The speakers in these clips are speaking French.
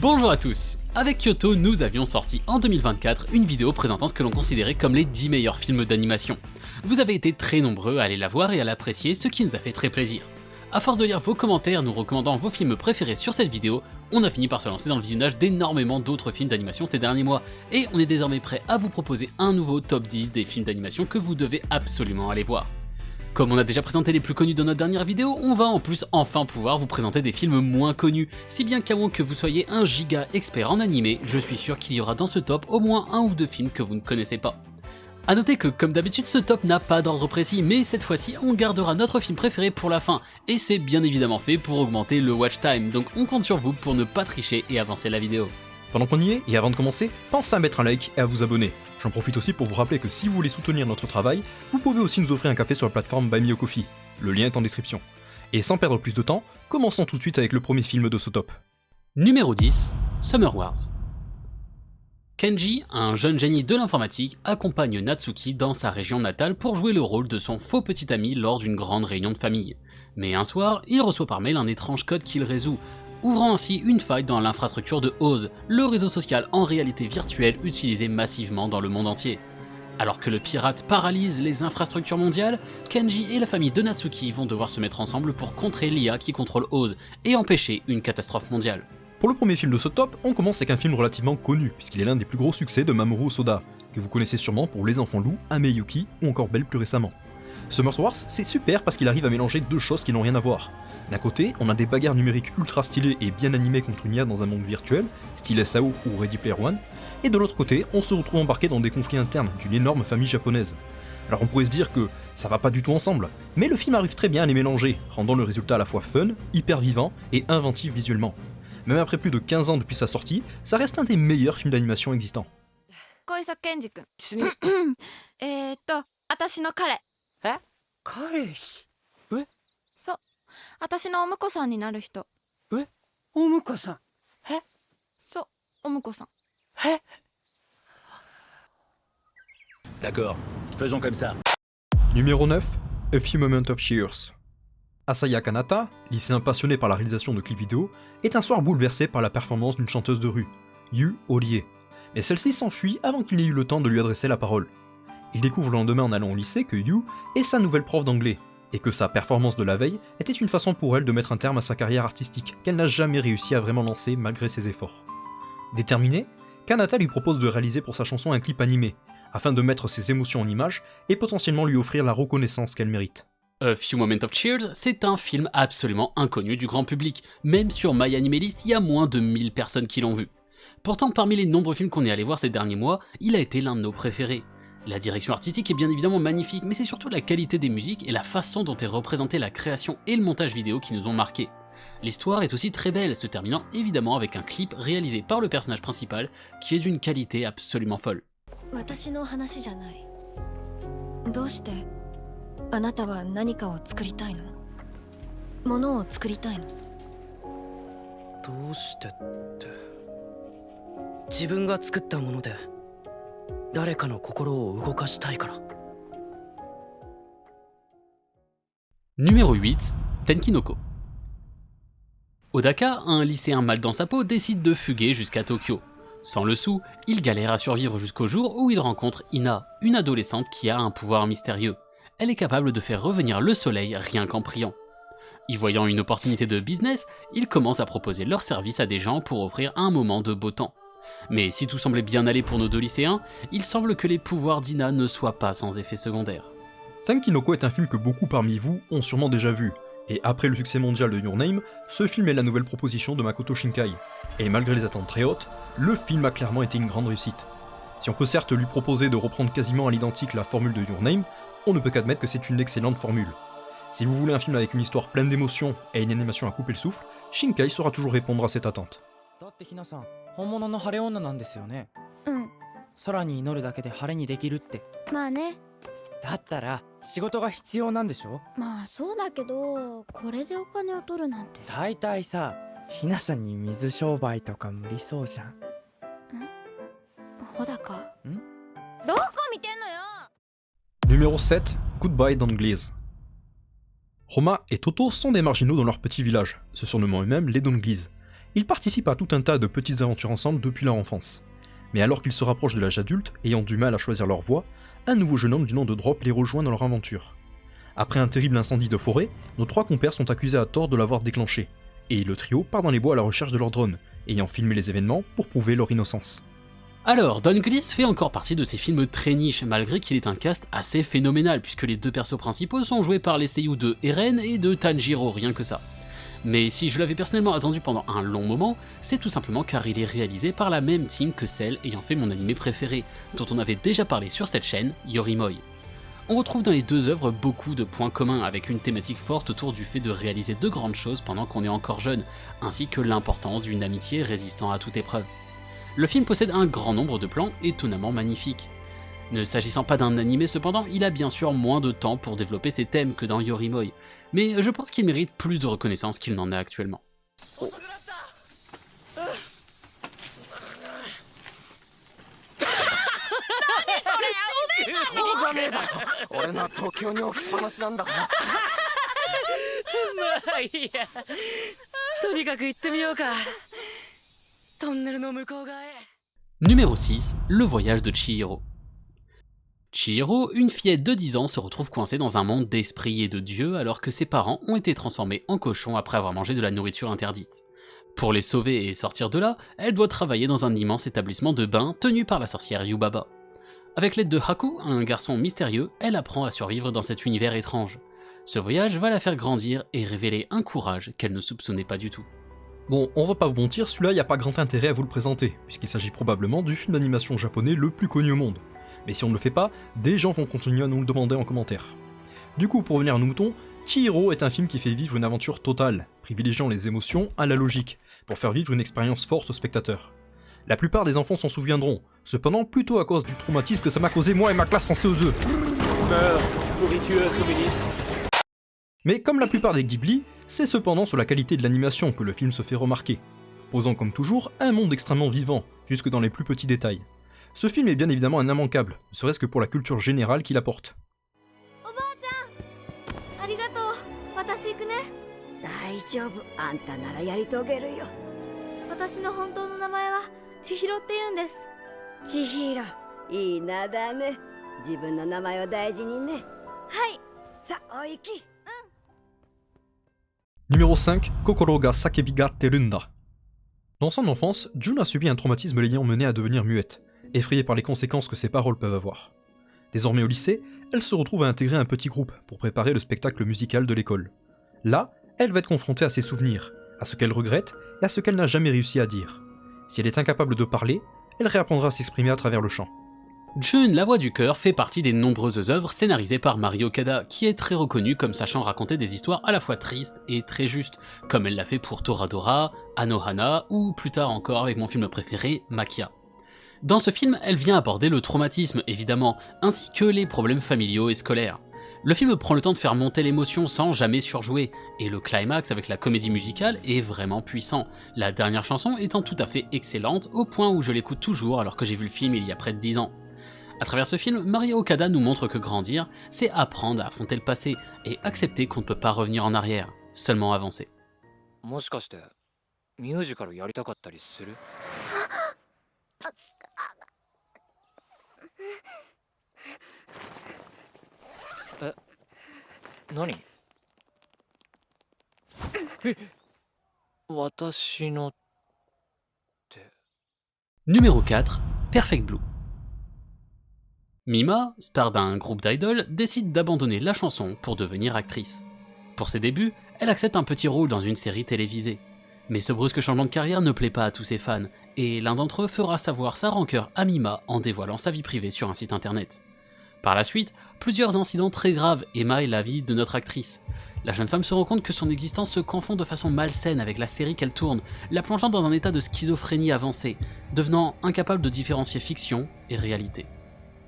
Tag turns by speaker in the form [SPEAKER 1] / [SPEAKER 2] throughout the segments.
[SPEAKER 1] Bonjour à tous. Avec Kyoto, nous avions sorti en 2024 une vidéo présentant ce que l'on considérait comme les 10 meilleurs films d'animation. Vous avez été très nombreux à aller la voir et à l'apprécier, ce qui nous a fait très plaisir. À force de lire vos commentaires nous recommandant vos films préférés sur cette vidéo, on a fini par se lancer dans le visionnage d'énormément d'autres films d'animation ces derniers mois, et on est désormais prêt à vous proposer un nouveau top 10 des films d'animation que vous devez absolument aller voir. Comme on a déjà présenté les plus connus dans notre dernière vidéo, on va en plus enfin pouvoir vous présenter des films moins connus, si bien qu'à moins que vous soyez un giga expert en animé, je suis sûr qu'il y aura dans ce top au moins un ou deux films que vous ne connaissez pas. A noter que comme d'habitude ce top n'a pas d'ordre précis, mais cette fois-ci on gardera notre film préféré pour la fin, et c'est bien évidemment fait pour augmenter le watch time, donc on compte sur vous pour ne pas tricher et avancer la vidéo.
[SPEAKER 2] Pendant qu'on y est, et avant de commencer, pensez à mettre un like et à vous abonner. J'en profite aussi pour vous rappeler que si vous voulez soutenir notre travail, vous pouvez aussi nous offrir un café sur la plateforme Buy Me a Coffee. Le lien est en description. Et sans perdre plus de temps, commençons tout de suite avec le premier film de ce top.
[SPEAKER 1] Numéro 10, Summer Wars. Kenji, un jeune génie de l'informatique, accompagne Natsuki dans sa région natale pour jouer le rôle de son faux petit ami lors d'une grande réunion de famille. Mais un soir, il reçoit par mail un étrange code qu'il résout, ouvrant ainsi une faille dans l'infrastructure de Oz, le réseau social en réalité virtuelle utilisé massivement dans le monde entier. Alors que le pirate paralyse les infrastructures mondiales, Kenji et la famille de Natsuki vont devoir se mettre ensemble pour contrer l'IA qui contrôle Oz et empêcher une catastrophe mondiale.
[SPEAKER 2] Pour le premier film de ce top, on commence avec un film relativement connu, puisqu'il est l'un des plus gros succès de Mamoru Hosoda, que vous connaissez sûrement pour Les Enfants Loups, Ameyuki ou encore Belle plus récemment. Summer Wars, c'est super parce qu'il arrive à mélanger deux choses qui n'ont rien à voir. D'un côté, on a des bagarres numériques ultra stylées et bien animées contre une IA dans un monde virtuel, style SAO ou Ready Player One, et de l'autre côté, on se retrouve embarqué dans des conflits internes d'une énorme famille japonaise. Alors on pourrait se dire que ça va pas du tout ensemble, mais le film arrive très bien à les mélanger, rendant le résultat à la fois fun, hyper vivant et inventif visuellement. Même après plus de 15 ans depuis sa sortie, ça reste un des meilleurs films d'animation existants.
[SPEAKER 3] 私の彼え彼氏えそう私のお婿さんになる人えお婿さんえそうお婿さんえ
[SPEAKER 4] D'accord, faisons comme ça.
[SPEAKER 2] Numéro 9, A Few Moments of Cheers. Asaya Kanata, lycéen passionné par la réalisation de clips vidéo, est un soir bouleversé par la performance d'une chanteuse de rue, Yu Orie. Mais celle-ci s'enfuit avant qu'il n'ait eu le temps de lui adresser la parole. Il découvre le lendemain en allant au lycée que Yu est sa nouvelle prof d'anglais, et que sa performance de la veille était une façon pour elle de mettre un terme à sa carrière artistique qu'elle n'a jamais réussi à vraiment lancer malgré ses efforts. Déterminée, Kanata lui propose de réaliser pour sa chanson un clip animé, afin de mettre ses émotions en images et potentiellement lui offrir la reconnaissance qu'elle mérite.
[SPEAKER 1] A Few Moments of Cheers, c'est un film absolument inconnu du grand public, même sur MyAnimeList il y a moins de 1000 personnes qui l'ont vu. Pourtant parmi les nombreux films qu'on est allé voir ces derniers mois, il a été l'un de nos préférés. La direction artistique est bien évidemment magnifique, mais c'est surtout la qualité des musiques et la façon dont est représentée la création et le montage vidéo qui nous ont marqués. L'histoire est aussi très belle, se terminant évidemment avec un clip réalisé par le personnage principal qui est d'une qualité absolument folle.
[SPEAKER 3] 私の話じゃない。どうしてあなたは何かを作りたいの？ものを作りたいの？
[SPEAKER 5] どうしてって。自分が作ったもので誰かの心を動かしたいから。
[SPEAKER 1] Numéro 8, Tenkinoko. Odaka, un lycéen mal dans sa peau, décide de fuguer jusqu'à Tokyo. Sans le sou, il galère à survivre jusqu'au jour où il rencontre Ina, une adolescente qui a un pouvoir mystérieux. Elle est capable de faire revenir le soleil rien qu'en priant. Y voyant une opportunité de business, ils commencent à proposer leurs services à des gens pour offrir un moment de beau temps. Mais si tout semblait bien aller pour nos deux lycéens, il semble que les pouvoirs d'Ina ne soient pas sans effet secondaire.
[SPEAKER 2] Tenkinoko est un film que beaucoup parmi vous ont sûrement déjà vu, et après le succès mondial de Your Name, ce film est la nouvelle proposition de Makoto Shinkai. Et malgré les attentes très hautes, le film a clairement été une grande réussite. Si on peut certes lui proposer de reprendre quasiment à l'identique la formule de Your Name, on ne peut qu'admettre que c'est une excellente formule. Si vous voulez un film avec une histoire pleine d'émotions et une animation à couper le souffle, Shinkai saura toujours répondre à cette attente.
[SPEAKER 6] 本物の晴れ女なんですよね。
[SPEAKER 3] うん。
[SPEAKER 6] 空に祈るだけで晴れにできるって。
[SPEAKER 3] まあね。
[SPEAKER 6] だったら仕事が必要なんでしょ。
[SPEAKER 3] まあそうだけど、これでお金を取るなんて。
[SPEAKER 6] 大体さ、ひなさんに水商売とか無理そうじゃん。
[SPEAKER 3] ほだか。
[SPEAKER 6] ん？
[SPEAKER 3] どこ見てんのよ。
[SPEAKER 2] Numéro 7, Goodbye Donglies. Roma et Toto sont des marginaux dans leur petit village, se surnommant eux-mêmes les Donglies. Ils participent à tout un tas de petites aventures ensemble depuis leur enfance. Mais alors qu'ils se rapprochent de l'âge adulte, ayant du mal à choisir leur voie, un nouveau jeune homme du nom de Drop les rejoint dans leur aventure. Après un terrible incendie de forêt, nos 3 compères sont accusés à tort de l'avoir déclenché, et le trio part dans les bois à la recherche de leur drone, ayant filmé les événements pour prouver leur innocence.
[SPEAKER 1] Alors, Don Gliss fait encore partie de ces films très niches, malgré qu'il ait un cast assez phénoménal, puisque les 2 persos principaux sont joués par les seiyuu de Eren et de Tanjiro, rien que ça. Mais si je l'avais personnellement attendu pendant un long moment, c'est tout simplement car il est réalisé par la même team que celle ayant fait mon animé préféré, dont on avait déjà parlé sur cette chaîne, Yorimoy. On retrouve dans les 2 œuvres beaucoup de points communs, avec une thématique forte autour du fait de réaliser de grandes choses pendant qu'on est encore jeune, ainsi que l'importance d'une amitié résistant à toute épreuve. Le film possède un grand nombre de plans étonnamment magnifiques. Ne s'agissant pas d'un animé cependant, il a bien sûr moins de temps pour développer ses thèmes que dans Yorimoy, mais je pense qu'il mérite plus de reconnaissance qu'il n'en a actuellement. Numéro 6, le voyage de Chihiro. Chihiro, une fillette de 10 ans, se retrouve coincée dans un monde d'esprits et de dieux alors que ses parents ont été transformés en cochons après avoir mangé de la nourriture interdite. Pour les sauver et sortir de là, elle doit travailler dans un immense établissement de bain tenu par la sorcière Yubaba. Avec l'aide de Haku, un garçon mystérieux, elle apprend à survivre dans cet univers étrange. Ce voyage va la faire grandir et révéler un courage qu'elle ne soupçonnait pas du tout.
[SPEAKER 2] Bon, on va pas vous mentir, celui-là y a pas grand intérêt à vous le présenter, puisqu'il s'agit probablement du film d'animation japonais le plus connu au monde. Mais si on ne le fait pas, des gens vont continuer à nous le demander en commentaire. Du coup, pour revenir à nos moutons, Chihiro est un film qui fait vivre une aventure totale, privilégiant les émotions à la logique, pour faire vivre une expérience forte au spectateur. La plupart des enfants s'en souviendront, cependant plutôt à cause du traumatisme que ça m'a causé moi et ma classe en CE2.
[SPEAKER 4] Meurs, pourriture communiste.
[SPEAKER 2] Mais comme la plupart des Ghibli, c'est cependant sur la qualité de l'animation que le film se fait remarquer, proposant comme toujours un monde extrêmement vivant, jusque dans les plus petits détails. Ce film est bien évidemment un immanquable, ne serait-ce que pour la culture générale qu'il apporte. Numéro 5, Kokoro ga sakebi ga terunda. Dans son enfance, Jun a subi un traumatisme l'ayant menée à devenir muette, effrayée par les conséquences que ses paroles peuvent avoir. Désormais au lycée, elle se retrouve à intégrer un petit groupe pour préparer le spectacle musical de l'école. Là, elle va être confrontée à ses souvenirs, à ce qu'elle regrette et à ce qu'elle n'a jamais réussi à dire. Si elle est incapable de parler, elle réapprendra à s'exprimer à travers le chant.
[SPEAKER 1] Jun, la voix du cœur, fait partie des nombreuses œuvres scénarisées par Mari Okada, qui est très reconnue comme sachant raconter des histoires à la fois tristes et très justes, comme elle l'a fait pour Toradora, Anohana, ou plus tard encore avec mon film préféré, Makia. Dans ce film, elle vient aborder le traumatisme, évidemment, ainsi que les problèmes familiaux et scolaires. Le film prend le temps de faire monter l'émotion sans jamais surjouer, et le climax avec la comédie musicale est vraiment puissant, la dernière chanson étant tout à fait excellente au point où je l'écoute toujours alors que j'ai vu le film il y a près de 10 ans. À travers ce film, Mari Okada nous montre que grandir, c'est apprendre à affronter le passé et accepter qu'on ne peut pas revenir en arrière, seulement avancer. Numéro 4, Perfect Blue. Mima, star d'un groupe d'idoles, décide d'abandonner la chanson pour devenir actrice. Pour ses débuts, elle accepte un petit rôle dans une série télévisée. Mais ce brusque changement de carrière ne plaît pas à tous ses fans, et l'un d'entre eux fera savoir sa rancœur à Mima en dévoilant sa vie privée sur un site internet. Par la suite, plusieurs incidents très graves émaillent la vie de notre actrice. La jeune femme se rend compte que son existence se confond de façon malsaine avec la série qu'elle tourne, la plongeant dans un état de schizophrénie avancée, devenant incapable de différencier fiction et réalité.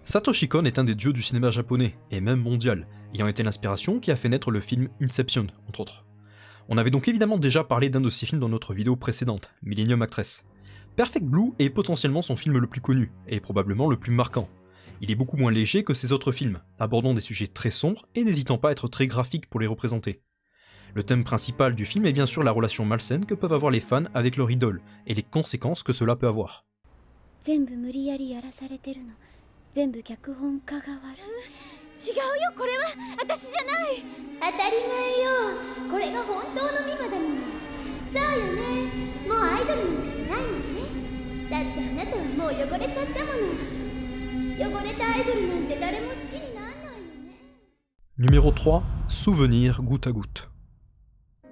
[SPEAKER 2] Satoshi Kon est un des dieux du cinéma japonais, et même mondial, ayant été l'inspiration qui a fait naître le film Inception, entre autres. On avait donc évidemment déjà parlé d'un de ses films dans notre vidéo précédente, Millennium Actress. Perfect Blue est potentiellement son film le plus connu, et probablement le plus marquant. Il est beaucoup moins léger que ses autres films, abordant des sujets très sombres et n'hésitant pas à être très graphique pour les représenter. Le thème principal du film est bien sûr la relation malsaine que peuvent avoir les fans avec leur idole, et les conséquences que cela peut avoir.
[SPEAKER 7] 全部無理やりやらされてるの全部脚本家が悪い違うよこれは私じゃない当たり前よこれが本当のミマだものそうよねもうアイドルなんかじゃないもんねだってあなたはもう汚れちゃったもの汚れたアイドルなんて誰も好きになんないよね
[SPEAKER 2] Numéro 3, Souvenir goutte à goutte.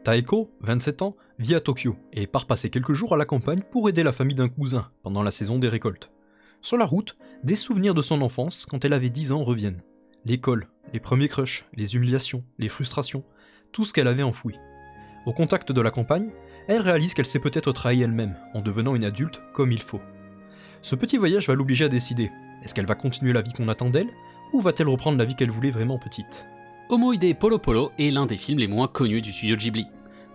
[SPEAKER 2] Taeko, 27 ans, vit à Tokyo et part passer quelques jours à la campagne pour aider la famille d'un cousin pendant la saison des récoltes. Sur la route, des souvenirs de son enfance quand elle avait 10 ans reviennent. L'école, les premiers crushs, les humiliations, les frustrations, tout ce qu'elle avait enfoui. Au contact de la campagne, elle réalise qu'elle s'est peut-être trahie elle-même en devenant une adulte comme il faut. Ce petit voyage va l'obliger à décider, est-ce qu'elle va continuer la vie qu'on attend d'elle, ou va-t-elle reprendre la vie qu'elle voulait vraiment petite ?
[SPEAKER 1] Homoide Polo Polo est l'un des films les moins connus du studio Ghibli.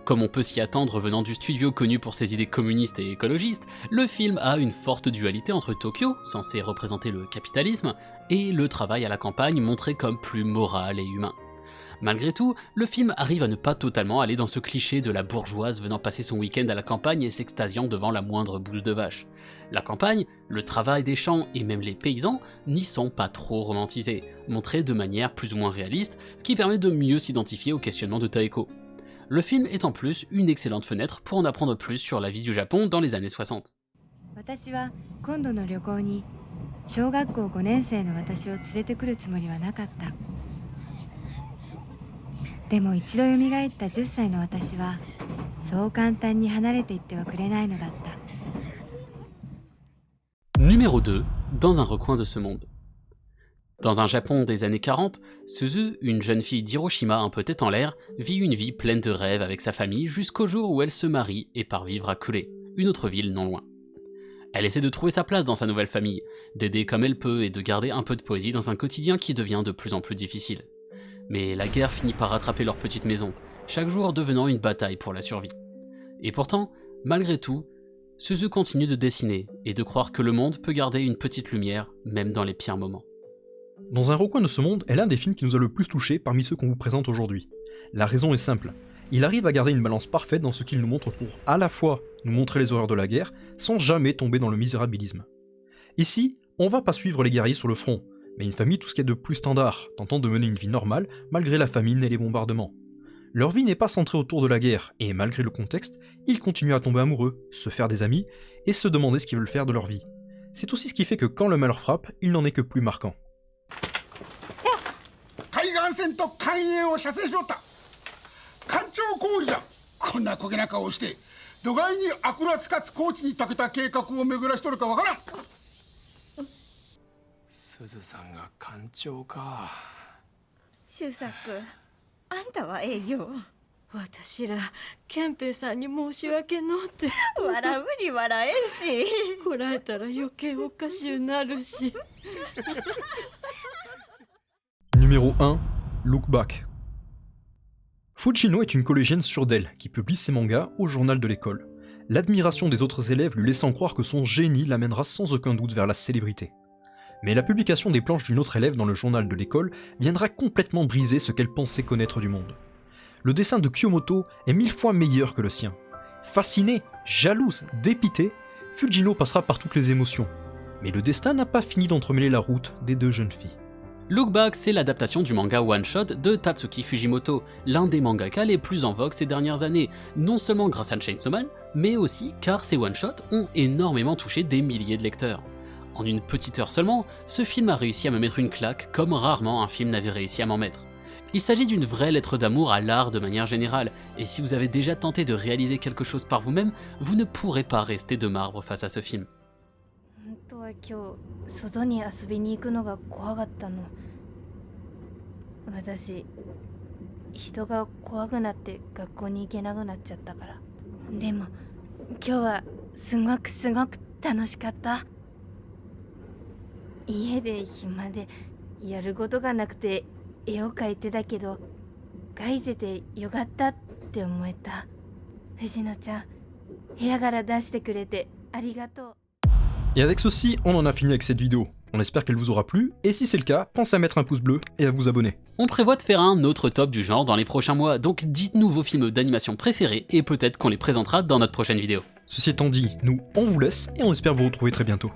[SPEAKER 1] Comme on peut s'y attendre venant du studio connu pour ses idées communistes et écologistes, le film a une forte dualité entre Tokyo, censé représenter le capitalisme, et le travail à la campagne montré comme plus moral et humain. Malgré tout, le film arrive à ne pas totalement aller dans ce cliché de la bourgeoise venant passer son week-end à la campagne et s'extasiant devant la moindre bouse de vache. La campagne, le travail des champs et même les paysans n'y sont pas trop romantisés, montrés de manière plus ou moins réaliste, ce qui permet de mieux s'identifier au questionnement de Taeko. Le film est en plus une excellente fenêtre pour en apprendre plus sur la vie du Japon dans les années 60.
[SPEAKER 8] 私は今度の旅行に小学校5年生の私を連れてくるつもりはなかった。でも一度蘇った10歳の私はそう簡単に離れていってはくれないのだった。
[SPEAKER 1] Numéro 2, dans un recoin de ce monde. Dans un Japon des années 40, Suzu, une jeune fille d'Hiroshima un peu tête en l'air, vit une vie pleine de rêves avec sa famille jusqu'au jour où elle se marie et part vivre à Kure, une autre ville non loin. Elle essaie de trouver sa place dans sa nouvelle famille, d'aider comme elle peut et de garder un peu de poésie dans un quotidien qui devient de plus en plus difficile. Mais la guerre finit par rattraper leur petite maison, chaque jour devenant une bataille pour la survie. Et pourtant, malgré tout, Suzu continue de dessiner et de croire que le monde peut garder une petite lumière, même dans les pires moments.
[SPEAKER 2] Dans un recoin de ce monde est l'un des films qui nous a le plus touché parmi ceux qu'on vous présente aujourd'hui. La raison est simple, il arrive à garder une balance parfaite dans ce qu'il nous montre pour à la fois nous montrer les horreurs de la guerre, sans jamais tomber dans le misérabilisme. Ici, on va pas suivre les guerriers sur le front, mais une famille tout ce qui est de plus standard, tentant de mener une vie normale malgré la famine et les bombardements. Leur vie n'est pas centrée autour de la guerre, et malgré le contexte, ils continuent à tomber amoureux, se faire des amis, et se demander ce qu'ils veulent faire de leur vie. C'est aussi ce qui fait que quand le malheur frappe, il n'en est que plus marquant.
[SPEAKER 9] 海岸線と海縁を射精しろった干潮行為じゃこんなこげな顔をしてどがいに悪辣かつ高知にたけた計画を巡らしとるかわからん
[SPEAKER 4] 鈴さんが艦長か
[SPEAKER 10] 周作あんたはええよ私ら憲兵さんに申し訳のって笑うに笑えんしこらえたら余計おかしゅうなるし
[SPEAKER 2] Numéro 1, Look Back. Fujino est une collégienne sûre d'elle qui publie ses mangas au journal de l'école. L'admiration des autres élèves lui laissant croire que son génie l'amènera sans aucun doute vers la célébrité. Mais la publication des planches d'une autre élève dans le journal de l'école viendra complètement briser ce qu'elle pensait connaître du monde. Le dessin de Kyomoto est 1000 fois meilleur que le sien. Fascinée, jalouse, dépitée, Fujino passera par toutes les émotions. Mais le destin n'a pas fini d'entremêler la route des deux jeunes filles.
[SPEAKER 1] Look Back, c'est l'adaptation du manga One Shot de Tatsuki Fujimoto, l'un des mangaka les plus en vogue ces dernières années, non seulement grâce à Chainsaw Man, mais aussi car ces One Shot ont énormément touché des milliers de lecteurs. En une petite heure seulement, ce film a réussi à me mettre une claque comme rarement un film n'avait réussi à m'en mettre. Il s'agit d'une vraie lettre d'amour à l'art de manière générale, et si vous avez déjà tenté de réaliser quelque chose par vous-même, vous ne pourrez pas rester de marbre face à ce film.
[SPEAKER 8] 今日外に遊びに行くのが怖かったの。私人が怖くなって学校に行けなくなっちゃったから。でも今日はすごく楽しかった。家で暇でやることがなくて絵を描いてたけど描いててよかったって思えた。藤野ちゃん部屋から出してくれてありがとう。
[SPEAKER 2] Et avec ceci, on en a fini avec cette vidéo. On espère qu'elle vous aura plu, et si c'est le cas, pensez à mettre un pouce bleu et à vous abonner.
[SPEAKER 1] On prévoit de faire un autre top du genre dans les prochains mois, donc dites-nous vos films d'animation préférés et peut-être qu'on les présentera dans notre prochaine vidéo.
[SPEAKER 2] Ceci étant dit, nous on vous laisse et on espère vous retrouver très bientôt.